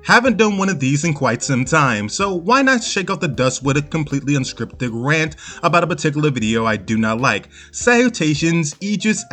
Haven't done one of these in quite some time, so why not shake off the dust with a completely unscripted rant about a particular video I do not like. Salutations, A.S.K,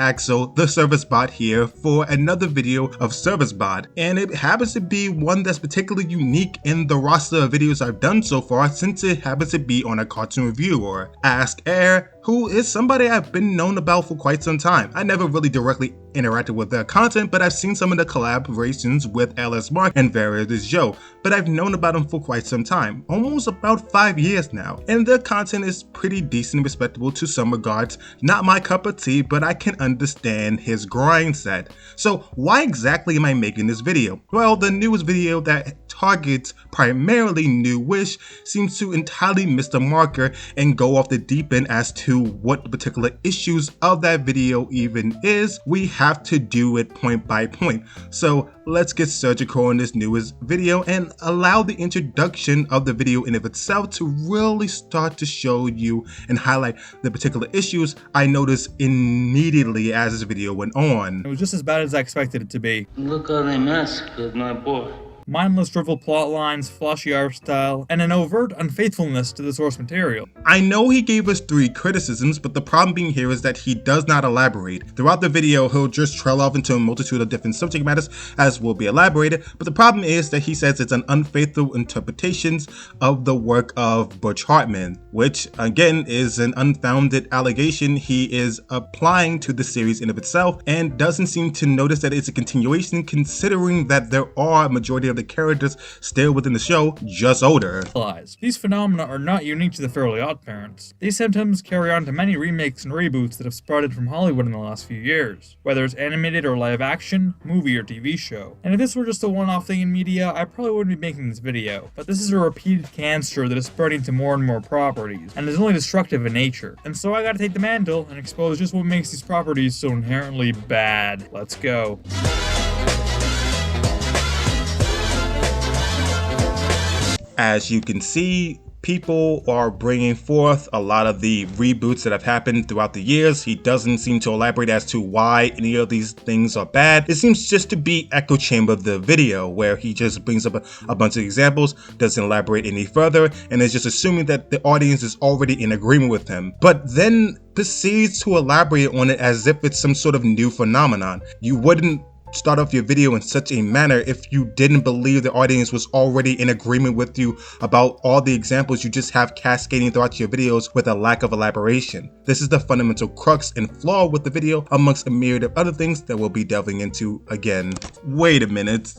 the Servicebot here for another video of Servicebot, and it happens to be one that's particularly unique in the roster of videos I've done so far, since it happens to be on a cartoon reviewer, A.S.K, who is somebody I've been known about for quite some time. I never really directly interacted with their content, but I've seen some of the collaborations with L.S.Mark and various show, but I've known about him for quite some time, almost about 5 years now, and their content is pretty decent and respectable to some regards. Not my cup of tea, but I can understand his grind set. So why exactly am I making this video? Well, the newest video that targets primarily newish seems to entirely miss the marker and go off the deep end as to what the particular issues of that video even is. We have to do it point by point. So let's get surgical in this newest video and allow the introduction of the video in of itself to really start to show you and highlight the particular issues I noticed immediately as this video went on. It was just as bad as I expected it to be. Look how they massacred my boy. Mindless drivel plot lines, flashy art style, and an overt unfaithfulness to the source material. I know he gave us 3 criticisms, but the problem being here is that he does not elaborate. Throughout the video, he'll just trail off into a multitude of different subject matters, as will be elaborated, but the problem is that he says it's an unfaithful interpretations of the work of Butch Hartman, which again is an unfounded allegation he is applying to the series in of itself, and doesn't seem to notice that it's a continuation, considering that there are a majority of the characters still within the show, just older. These phenomena are not unique to the Fairly OddParents. These symptoms carry on to many remakes and reboots that have sprouted from Hollywood in the last few years, whether it's animated or live action, movie or TV show. And if this were just a one-off thing in media, I probably wouldn't be making this video, but this is a repeated cancer that is spreading to more and more properties, and is only destructive in nature. And so I gotta take the mantle and expose just what makes these properties so inherently bad. Let's go. As you can see, people are bringing forth a lot of the reboots that have happened throughout the years. He doesn't seem to elaborate as to why any of these things are bad. It seems just to be echo chamber of the video, where he just brings up a bunch of examples, doesn't elaborate any further, and is just assuming that the audience is already in agreement with him, but then proceeds to elaborate on it as if it's some sort of new phenomenon. You wouldn't start off your video in such a manner if you didn't believe the audience was already in agreement with you about all the examples you just have cascading throughout your videos with a lack of elaboration. This is the fundamental crux and flaw with the video, amongst a myriad of other things that we'll be delving into again. Wait a minute,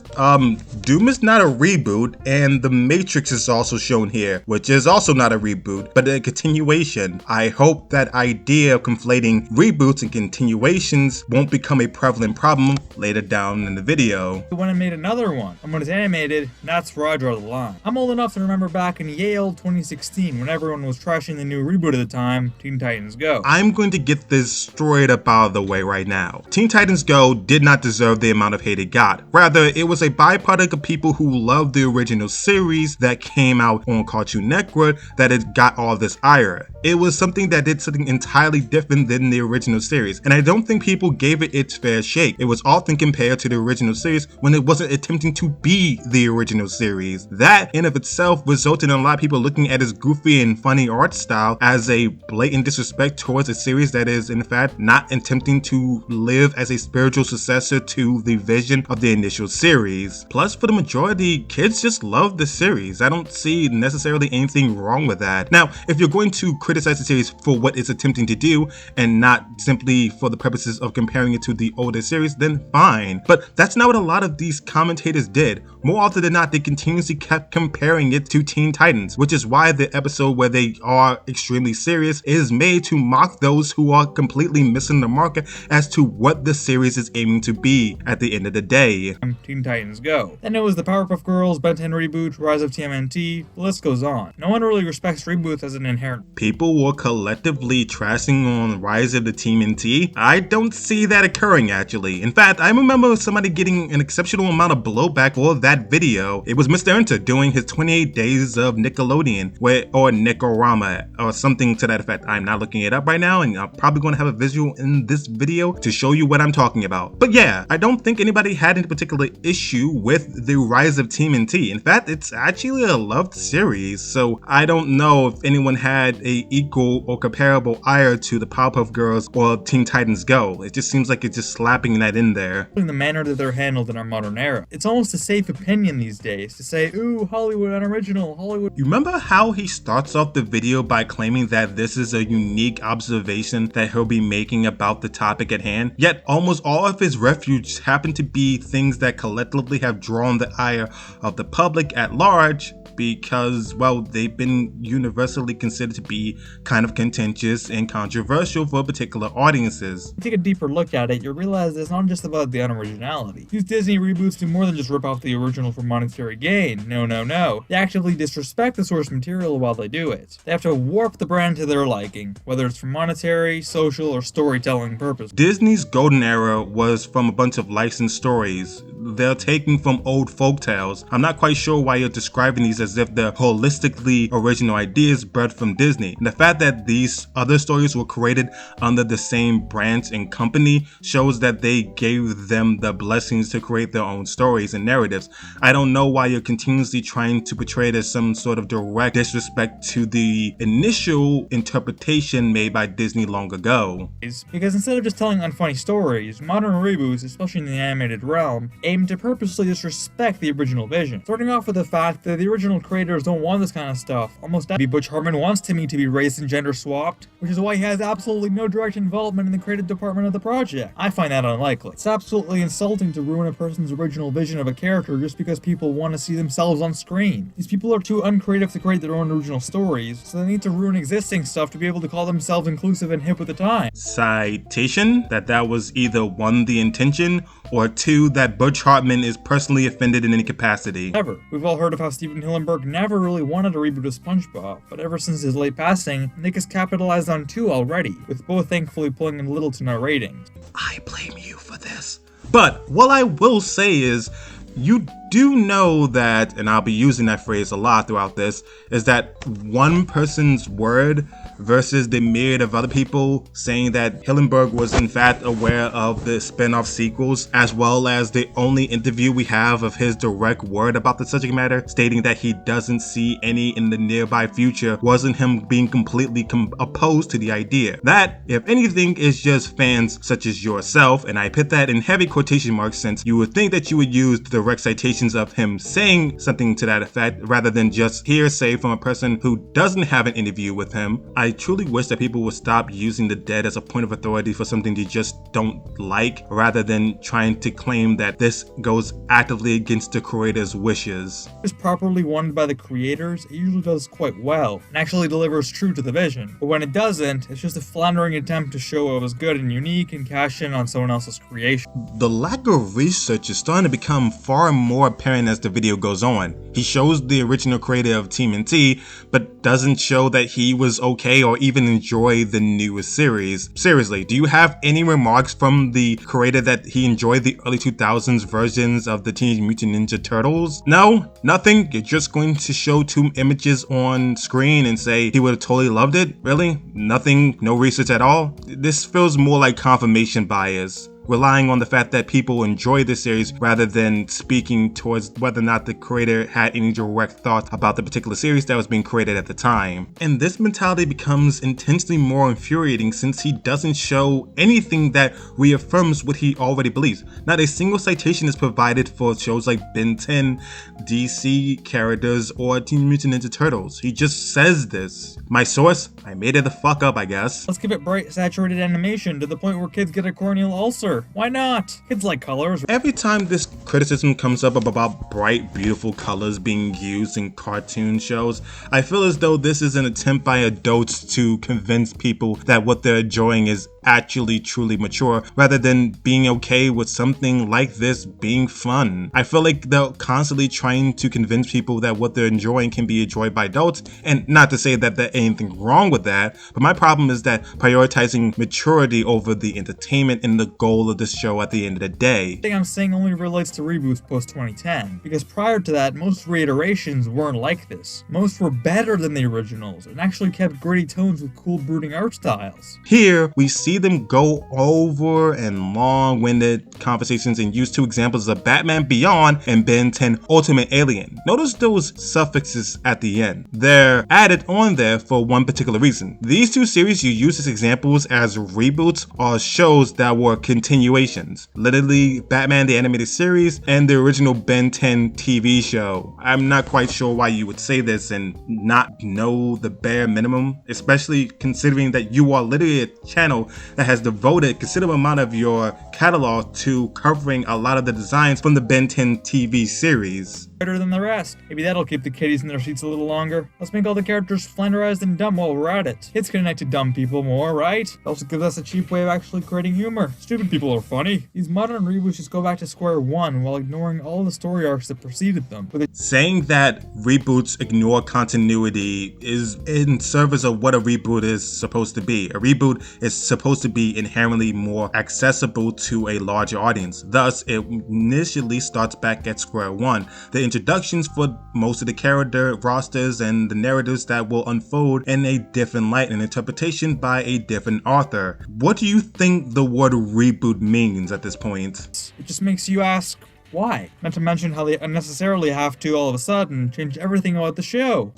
Doom is not a reboot, and The Matrix is also shown here, which is also not a reboot, but a continuation. I hope that idea of conflating reboots and continuations won't become a prevalent problem later down in the video. When I made another one, and when it's animated, that's where I draw the line. I'm old enough to remember back in Yale 2016 when everyone was trashing the new reboot at the time, Teen Titans Go. I'm going to get this straight up out of the way right now. Teen Titans Go did not deserve the amount of hate it got. Rather, it was a byproduct of people who loved the original series that came out on Cartoon Network that it got all this ire. It was something that did something entirely different than the original series, and I don't think people gave it its fair shake. It was often compared to the original series when it wasn't attempting to be the original series. That in of itself resulted in a lot of people looking at his goofy and funny art style as a blatant disrespect towards a series that is in fact not attempting to live as a spiritual successor to the vision of the initial series. Plus, for the majority, kids just love the series. I don't see necessarily anything wrong with that. Now, if you're going to criticize the series for what it's attempting to do and not simply for the purposes of comparing it to the older series, then fine. But that's not what a lot of these commentators did. More often than not, they continuously kept comparing it to Teen Titans, which is why the episode where they are extremely serious is made to mock those who are completely missing the mark as to what the series is aiming to be at the end of the day. Teen Titans Go. Then it was the Powerpuff Girls, Ben 10 reboot, Rise of TMNT, the list goes on. No one really respects reboots as an inherent. People were collectively trashing on Rise of the TMNT. I don't see that occurring actually. In fact, I remember somebody getting an exceptional amount of blowback for that that video, it was Mr. Enter doing his 28 Days of Nickelodeon, or Nicorama, or something to that effect. I'm not looking it up right now, and I'm probably going to have a visual in this video to show you what I'm talking about. But yeah, I don't think anybody had any particular issue with the rise of TMNT. In fact, it's actually a loved series, so I don't know if anyone had a equal or comparable ire to the Powerpuff Girls or Teen Titans Go. It just seems like it's just slapping that in there. In the manner that they're handled in our modern era. It's almost a safe opinion these days to say, ooh, Hollywood unoriginal, Hollywood. You remember how he starts off the video by claiming that this is a unique observation that he'll be making about the topic at hand? Yet almost all of his refuge happen to be things that collectively have drawn the ire of the public at large, because, well, they've been universally considered to be kind of contentious and controversial for particular audiences. Take a deeper look at it, you'll realize it's not just about the unoriginality. These Disney reboots do more than just rip off the original for monetary gain. No. They actively disrespect the source material while they do it. They have to warp the brand to their liking, whether it's for monetary, social, or storytelling purposes. Disney's golden era was from a bunch of licensed stories. They're taking from old folktales. I'm not quite sure why you're describing these as if they're holistically original ideas bred from Disney. And the fact that these other stories were created under the same branch and company shows that they gave them the blessings to create their own stories and narratives. I don't know why you're continuously trying to portray it as some sort of direct disrespect to the initial interpretation made by Disney long ago. Because instead of just telling unfunny stories, modern reboots, especially in the animated realm, aim to purposely disrespect the original vision. Starting off with the fact that the original creators don't want this kind of stuff. Almost Butch Hartman wants Timmy to be raised and gender swapped, which is why he has absolutely no direct involvement in the creative department of the project. I find that unlikely. It's absolutely insulting to ruin a person's original vision of a character just because people want to see themselves on screen. These people are too uncreative to create their own original stories, so they need to ruin existing stuff to be able to call themselves inclusive and hip with the times. Citation that was either 1, the intention, or 2, that Butch Hartman is personally offended in any capacity. However, we've all heard of how Steven Hillenburg never really wanted a reboot of SpongeBob, but ever since his late passing, Nick has capitalized on 2 already, with both thankfully pulling in little to no ratings. I blame you for this. But what I will say is, you do know that, and I'll be using that phrase a lot throughout this, is that one person's word versus the myriad of other people saying that Hillenburg was in fact aware of the spin-off sequels, as well as the only interview we have of his direct word about the subject matter, stating that he doesn't see any in the nearby future, wasn't him being completely opposed to the idea. That, if anything, is just fans such as yourself, and I put that in heavy quotation marks since you would think that you would use the direct citations of him saying something to that effect rather than just hearsay from a person who doesn't have an interview with him. I truly wish that people would stop using the dead as a point of authority for something they just don't like, rather than trying to claim that this goes actively against the creator's wishes. If it's properly won by the creators, it usually does quite well, and actually delivers true to the vision. But when it doesn't, it's just a floundering attempt to show it was good and unique and cash in on someone else's creation. The lack of research is starting to become far more apparent as the video goes on. He shows the original creator of TMNT, but doesn't show that he was okay or even enjoy the newest series. Seriously, do you have any remarks from the creator that he enjoyed the early 2000s versions of the Teenage Mutant Ninja Turtles? No? Nothing? You're just going to show 2 images on screen and say he would have totally loved it? Really? Nothing? No research at all? This feels more like confirmation bias, relying on the fact that people enjoy this series rather than speaking towards whether or not the creator had any direct thoughts about the particular series that was being created at the time. And this mentality becomes intensely more infuriating since he doesn't show anything that reaffirms what he already believes. Not a single citation is provided for shows like Ben 10, DC characters, or Teenage Mutant Ninja Turtles. He just says this. My source? I made it the fuck up, I guess. Let's give it bright, saturated animation to the point where kids get a corneal ulcer. Why not? Kids like colors. Every time this criticism comes up about bright, beautiful colors being used in cartoon shows, I feel as though this is an attempt by adults to convince people that what they're enjoying is actually truly mature, rather than being okay with something like this being fun. I feel like they're constantly trying to convince people that what they're enjoying can be enjoyed by adults, and not to say that there's anything wrong with that, but my problem is that prioritizing maturity over the entertainment and the goal of this show at the end of the day. The thing I'm saying only relates to reboots post-2010, because prior to that, most reiterations weren't like this. Most were better than the originals, and actually kept gritty tones with cool brooding art styles. Here, we see them go over and long-winded conversations and use two examples of Batman Beyond and Ben 10 Ultimate Alien. Notice those suffixes at the end. They're added on there for one particular reason. These two series you use as examples as reboots are shows that were continuations. Literally, Batman the Animated Series and the original Ben 10 TV show. I'm not quite sure why you would say this and not know the bare minimum, especially considering that you are literally a channel that has devoted a considerable amount of your catalog to covering a lot of the designs from the Ben 10 TV series. Better than the rest. Maybe that'll keep the kiddies in their seats a little longer. Let's make all the characters flanderized and dumb while we're at it. Kids can connect to dumb people more, right? It also gives us a cheap way of actually creating humor. Stupid people are funny. These modern reboots just go back to square one while ignoring all the story arcs that preceded them. Saying that reboots ignore continuity is in service of what a reboot is supposed to be. A reboot is supposed to be inherently more accessible to a larger audience. Thus, it initially starts back at square one. The introductions for most of the character rosters and the narratives that will unfold in a different light and interpretation by a different author. What do you think the word reboot means at this point? It just makes you ask, why? Not to mention how they unnecessarily have to all of a sudden change everything about the show.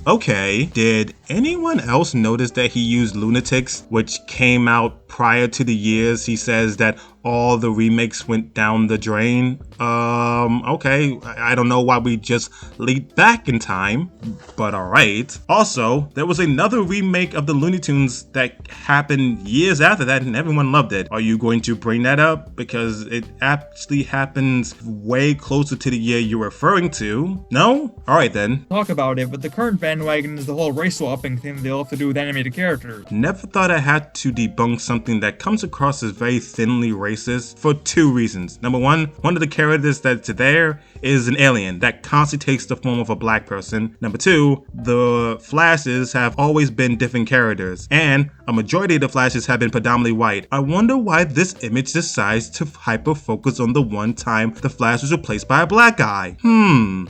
Okay. Did anyone else notice that he used Lunatics, which came out prior to the years he says that all the remakes went down the drain? Okay. I don't know why we just leaped back in time, but alright. Also, there was another remake of the Looney Tunes that happened years after that and everyone loved it. Are you going to bring that up? Because it actually happens way closer to the year you're referring to. No? Alright then. Talk about it, but the current bandwagon is the whole race swapping thing that they'll have to do with animated characters. Never thought I had to debunk something that comes across as very thinly racist for two reasons. Number one of the characters that's there is an alien that constantly takes the form of a black person. Number two, the Flashes have always been different characters, and a majority of the Flashes have been predominantly white. I wonder why this image decides to hyper-focus on the one time the Flash was replaced by a black guy.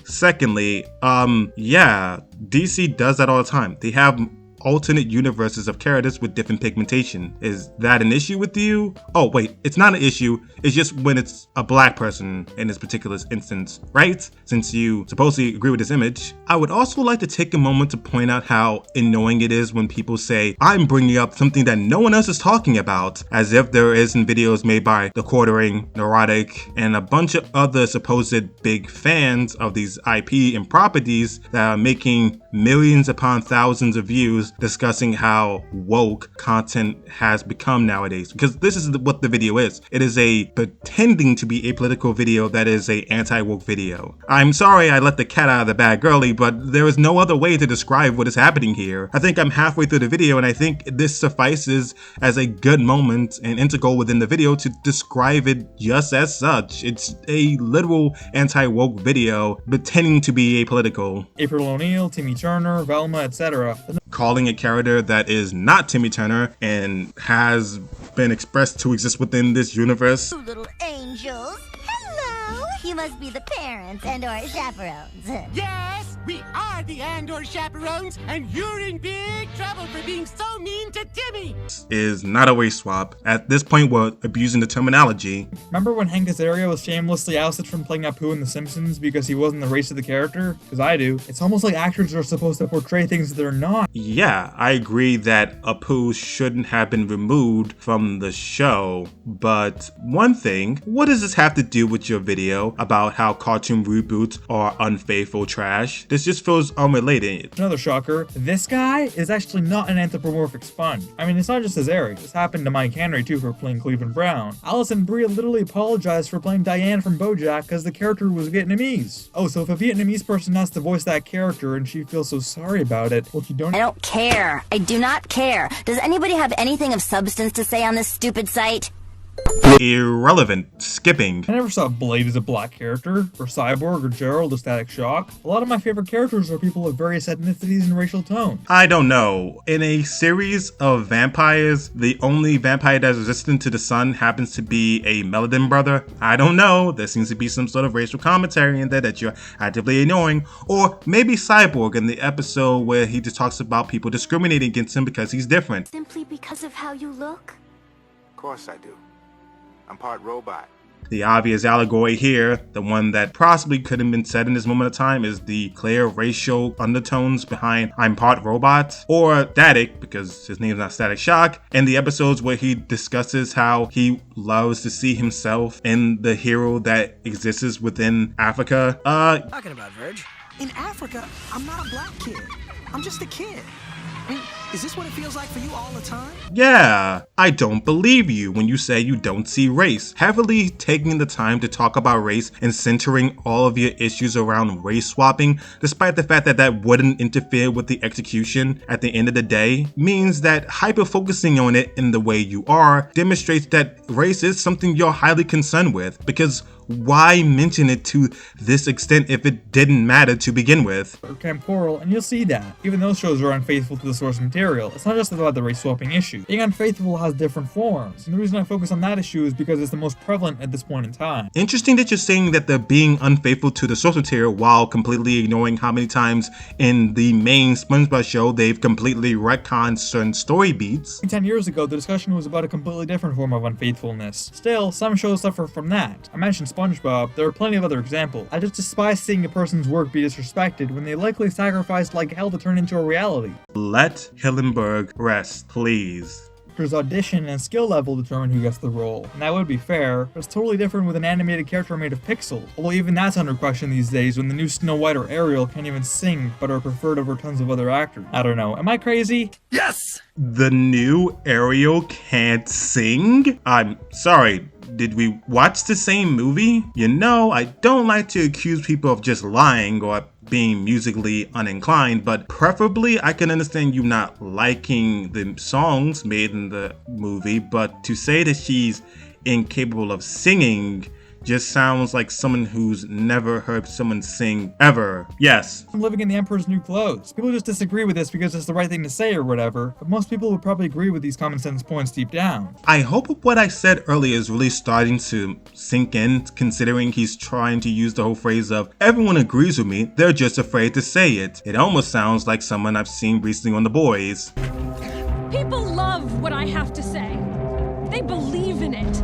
Secondly, yeah, DC does that all the time. They have alternate universes of characters with different pigmentation. Is that an issue with you? Oh wait, it's not an issue. It's just when it's a black person in this particular instance, right? Since you supposedly agree with this image. I would also like to take a moment to point out how annoying it is when people say, I'm bringing up something that no one else is talking about, as if there isn't videos made by The Quartering, Neurotic, and a bunch of other supposed big fans of these IP and properties that are making millions upon thousands of views discussing how woke content has become nowadays. Because this is what the video is. It is a pretending to be a political video that is a anti-woke video. I'm sorry I let the cat out of the bag early, but there is no other way to describe what is happening here. I think I'm halfway through the video and I think this suffices as a good moment and integral within the video to describe it just as such. It's a literal anti-woke video pretending to be apolitical. April O'Neil, Timmy Turner, Velma, etc. Calling a character that is not Timmy Turner and has been expressed to exist within this universe. You little angels. Hello. You must be the parents and or chaperones. Yes, we are the Andor chaperones, and you're in big trouble for being so mean to Timmy. Is not a race swap. At this point, we're abusing the terminology. Remember when Hank Azaria was shamelessly ousted from playing Apu in The Simpsons because he wasn't the race of the character? Because I do. It's almost like actors are supposed to portray things that they're not. Yeah, I agree that Apu shouldn't have been removed from the show, but one thing, what does this have to do with your video about how cartoon reboots are unfaithful trash? This just feels unrelated. Another shocker, this guy is actually not an anthropomorphic sponge. I mean, it's not just Azaria. This happened to Mike Henry too for playing Cleveland Brown. Alison Brie literally apologized for playing Diane from BoJack because the character was Vietnamese. Oh, so if a Vietnamese person has to voice that character and she feels so sorry about it, well, if you don't... I don't care. I do not care. Does anybody have anything of substance to say on this stupid site? irrelevant, skipping. I never saw Blade as a black character, or Cyborg, or Gerald, or Static Shock. A lot of my favorite characters are people of various ethnicities and racial tones. I don't know. In a series of vampires, the only vampire that's resistant to the sun happens to be a Meladin brother. I don't know. There seems to be some sort of racial commentary in there that you're actively ignoring. Or maybe Cyborg in the episode where he just talks about people discriminating against him because he's different. Simply because of how you look? Of course I do. I'm part robot. The obvious allegory here, the one that possibly could have been said in this moment of time, is the clear racial undertones behind I'm part robot, or Static, because his name's not Static Shock, and the episodes where he discusses how he loves to see himself in the hero that exists within Africa. Talking about Verge. In Africa, I'm not a black kid. I'm just a kid. I mean, is this what it feels like for you all the time? Yeah, I don't believe you when you say you don't see race. Heavily taking the time to talk about race and centering all of your issues around race swapping, despite the fact that that wouldn't interfere with the execution at the end of the day, means that hyper-focusing on it in the way you are demonstrates that race is something you're highly concerned with, because why mention it to this extent if it didn't matter to begin with? Or Temporal, and you'll see that. Even those shows are unfaithful to the source material. It's not just about the race swapping issue. Being unfaithful has different forms, and the reason I focus on that issue is because it's the most prevalent at this point in time. Interesting that you're saying that they're being unfaithful to the source material while completely ignoring how many times in the main SpongeBob show they've completely retconned certain story beats. 10 years ago, the discussion was about a completely different form of unfaithfulness. Still, some shows suffer from that. I mentioned SpongeBob, there are plenty of other examples. I just despise seeing a person's work be disrespected when they likely sacrificed like hell to turn into a reality. Let Hillenburg rest, please. Actors' audition and skill level determine who gets the role, and that would be fair, but it's totally different with an animated character made of pixels. Although even that's under question these days when the new Snow White or Ariel can't even sing, but are preferred over tons of other actors. I don't know, am I crazy? Yes! The new Ariel can't sing? I'm sorry. Did we watch the same movie? You know, I don't like to accuse people of just lying or being musically uninclined, but preferably I can understand you not liking the songs made in the movie, but to say that she's incapable of singing just sounds like someone who's never heard someone sing ever. Yes. I'm living in the Emperor's New Clothes. People just disagree with this because it's the right thing to say or whatever, but most people would probably agree with these common sense points deep down. I hope what I said earlier is really starting to sink in, considering he's trying to use the whole phrase of everyone agrees with me, they're just afraid to say it. It almost sounds like someone I've seen recently on The Boys. People love what I have to say. They believe in it.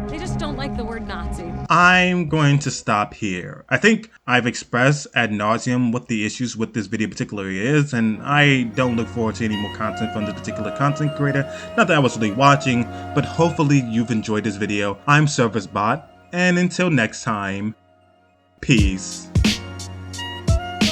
They just don't like the word Nazi. I'm going to stop here. I think I've expressed ad nauseum what the issues with this video particularly is, and I don't look forward to any more content from this particular content creator. Not that I was really watching, but hopefully you've enjoyed this video. I'm Servicebot, and until next time, peace.